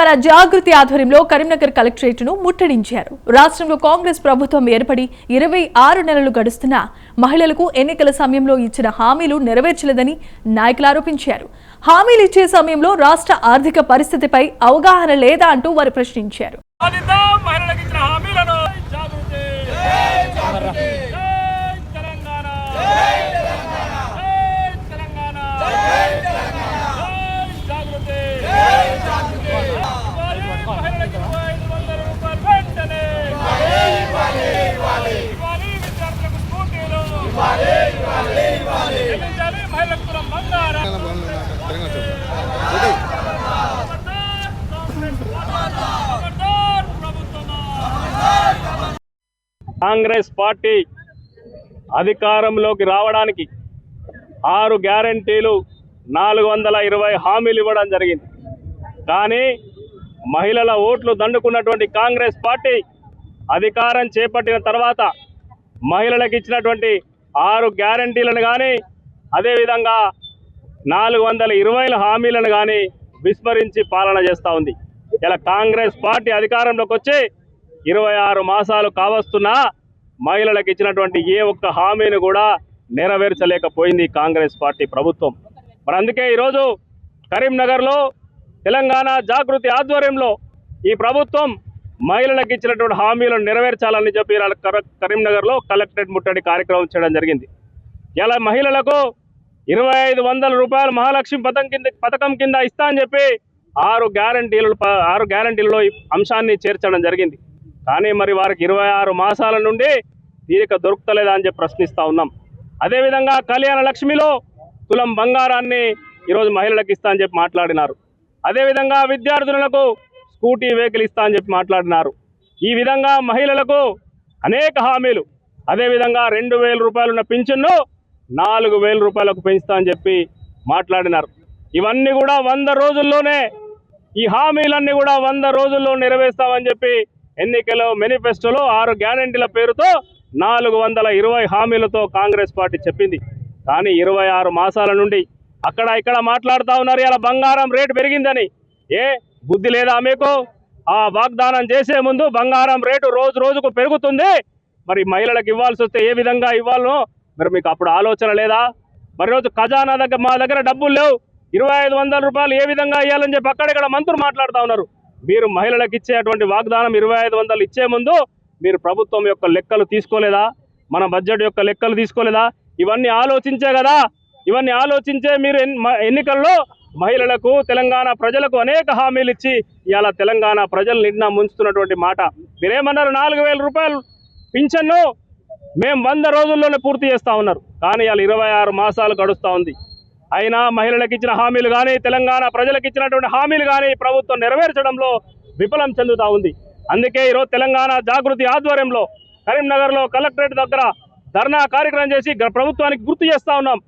తెలంగాణ జాగృతి ఆధ్వర్యంలో కరీంనగర్ కలెక్టరేట్ను ముట్టడించారు. రాష్ట్రంలో కాంగ్రెస్ ప్రభుత్వం ఏర్పడి 26 నెలలు గడుస్తున్నా మహిళలకు ఎన్నికల సమయంలో ఇచ్చిన హామీలు నెరవేర్చలేదని నాయకులు ఆరోపించారు. హామీలు ఇచ్చే సమయంలో రాష్ట్ర ఆర్థిక పరిస్థితిపై అవగాహన లేదా అంటూ వారు ప్రశ్నించారు. కాంగ్రెస్ పార్టీ అధికారంలోకి రావడానికి 6 గ్యారెంటీలు 420 హామీలు ఇవ్వడం జరిగింది. కానీ మహిళల ఓట్లు దండుకున్నటువంటి కాంగ్రెస్ పార్టీ అధికారం చేపట్టిన తర్వాత మహిళలకు ఇచ్చినటువంటి 6 గ్యారెంటీలను కానీ అదేవిధంగా 420 హామీలను కానీ విస్మరించి పాలన చేస్తూ ఉంది. ఇలా కాంగ్రెస్ పార్టీ అధికారంలోకి వచ్చి 26 మాసాలు కావస్తున్నా మహిళలకు ఇచ్చినటువంటి ఏ ఒక్క హామీని కూడా నెరవేర్చలేకపోయింది కాంగ్రెస్ పార్టీ ప్రభుత్వం. మరి అందుకే ఈరోజు కరీంనగర్లో తెలంగాణ జాగృతి ఆధ్వర్యంలో ఈ ప్రభుత్వం మహిళలకు ఇచ్చినటువంటి హామీలను నెరవేర్చాలని చెప్పి కరీంనగర్లో కలెక్టరేట్ ముట్టడి కార్యక్రమం చేయడం జరిగింది. ఇలా మహిళలకు 2500 రూపాయలు మహాలక్ష్మి పథకం కింద ఇస్తా అని చెప్పి 6 గ్యారెంటీలలో ఈ అంశాన్ని చేర్చడం జరిగింది. కానీ మరి వారికి 26 మాసాల నుండి తీరిక దొరుకుతలేదా అని చెప్పి ప్రశ్నిస్తూ ఉన్నాం. అదేవిధంగా కళ్యాణ లక్ష్మిలో తులం బంగారాన్ని ఈరోజు మహిళలకు ఇస్తా అని చెప్పి మాట్లాడినారు. అదేవిధంగా విద్యార్థులకు స్కూటీ వెహికల్ ఇస్తా అని చెప్పి మాట్లాడినారు. ఈ విధంగా మహిళలకు అనేక హామీలు, అదేవిధంగా 2000 రూపాయలున్న పింఛన్ను 4000 రూపాయలకు పెంచుతా అని చెప్పి మాట్లాడినారు. ఇవన్నీ కూడా 100 రోజుల్లోనే, ఈ హామీలన్నీ కూడా 100 రోజుల్లో నెరవేర్స్తామని చెప్పి ఎన్నికల మేనిఫెస్టోలో 6 గ్యారెంటీల పేరుతో 420 హామీలతో కాంగ్రెస్ పార్టీ చెప్పింది. కానీ 26 మాసాల నుండి అక్కడ ఇక్కడ మాట్లాడుతూ ఉన్నారు. ఇలా బంగారం రేటు పెరిగిందని. ఏ బుద్ధి లేదా మీకు? ఆ వాగ్దానం చేసే ముందు బంగారం రేటు రోజు రోజుకు పెరుగుతుంది, మరి మహిళలకు ఇవ్వాల్సి వస్తే ఏ విధంగా ఇవ్వాలనో మరి మీకు అప్పుడు ఆలోచన లేదా? మరి రోజు ఖజానా దగ్గర మా దగ్గర డబ్బులు లేవు, 2500 రూపాయలు ఏ విధంగా ఇవ్వాలని చెప్పి అక్కడిక్కడ మంత్రులు మాట్లాడుతూ ఉన్నారు. మీరు మహిళలకు ఇచ్చేటువంటి వాగ్దానం 2500 ఇచ్చే ముందు మీరు ప్రభుత్వం యొక్క లెక్కలు తీసుకోలేదా? మన బడ్జెట్ యొక్క లెక్కలు తీసుకోలేదా? ఇవన్నీ ఆలోచించే కదా, ఇవన్నీ ఆలోచించే మీరు ఎన్నికల్లో మహిళలకు, తెలంగాణ ప్రజలకు అనేక హామీలు ఇచ్చి ఇవాళ తెలంగాణ ప్రజలు నిండా ముంచుతున్నటువంటి మాట. మీరేమన్నారు? 4000 రూపాయలు పింఛన్ను మేము 100 రోజుల్లోనే పూర్తి చేస్తూ ఉన్నారు. కానీ ఇవాళ 26 మాసాలు గడుస్తూ ఉంది. అయినా మహిళలకు ఇచ్చిన హామీలు కానీ, తెలంగాణ ప్రజలకు ఇచ్చినటువంటి హామీలు కానీ ప్రభుత్వం నెరవేర్చడంలో విఫలం చెందుతూ ఉంది. అందుకే ఈరోజు తెలంగాణ జాగృతి ఆధ్వర్యంలో కరీంనగర్లో కలెక్టరేట్ దగ్గర ధర్నా కార్యక్రమం చేసి ప్రభుత్వానికి గుర్తు చేస్తూ ఉన్నాం.